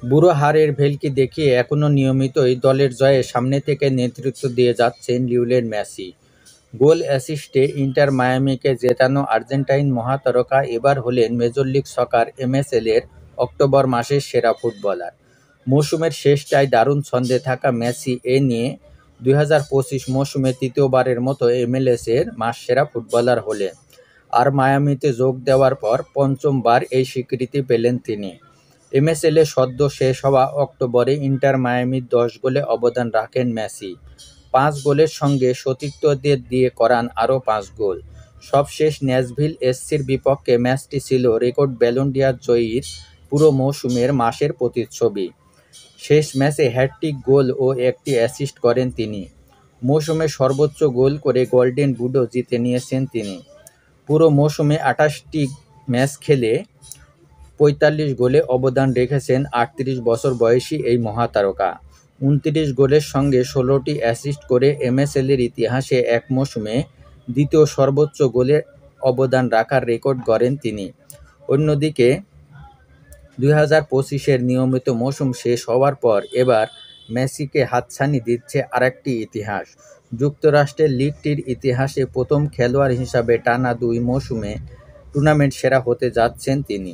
বুড়ো হাড়ের ভেলকি দেখিয়ে এখনো নিয়মিতই দলের জয়ে সামনে থেকে নেতৃত্ব দিয়ে যাচ্ছেন লিওনেল মেসি। গোল অ্যাসিস্টে ইন্টার মায়ামিকে জেতানো আর্জেন্টাইন মহাতারকা এবার হলেন মেজর লিগ সকার এমএসএল-এর অক্টোবর মাসের সেরা ফুটবলার। মৌসুমের শেষটায় দারুণ ছন্দে থাকা মেসি এ নিয়ে ২০২৫ মৌসুমে তৃতীয়বারের মতো এমএলএস-এর মাসসেরা ফুটবলার হলেন। আর মায়ামিতে যোগ দেওয়ার পর পঞ্চমবার এই স্বীকৃতি পেলেন তিনি। এমএসএল-এ সদ্য শেষ হওয়া অক্টোবরে ইন্টার মায়ামির ১০ গোলে অবদান রাখেন মেসি। ৫ গোলের সঙ্গে সতীর্থদের দিয়ে করান আরও ৫ গোল। সবশেষ ন্যাশভিল এসসির বিপক্ষে ম্যাচটি ছিল রেকর্ড ব্যালন ডি'অর জয়ীর পুরো মৌসুমের মাসের প্রতিচ্ছবি। শেষ ম্যাচে হ্যাটট্রিক গোল ও একটি অ্যাসিস্ট করেন তিনি। মৌসুমে সর্বোচ্চ গোল করে গোল্ডেন বুটও জিতে নিয়েছেন তিনি। পুরো মৌসুমে ২৮টি ম্যাচ খেলে ৪৫ গোলে অবদান রেখেছেন ৩৮ বছর বয়সী এই মহাতারকা। ২৯ গোলের সঙ্গে ১৬টি অ্যাসিস্ট করে এমএসএল-এর ইতিহাসে এক মৌসুমে দ্বিতীয় সর্বোচ্চ গোলের অবদান রাখার রেকর্ড গড়েন তিনি। অন্যদিকে ২০২৫-এর নিয়মিত মৌসুম শেষ হওয়ার পর এবার মেসিকে হাতছানি দিচ্ছে আরেকটি ইতিহাস। যুক্তরাষ্ট্রের লিগটির ইতিহাসে প্রথম খেলোয়াড় হিসাবে টানা ২ মৌসুমে টুর্নামেন্ট সেরা হতে যাচ্ছেন তিনি।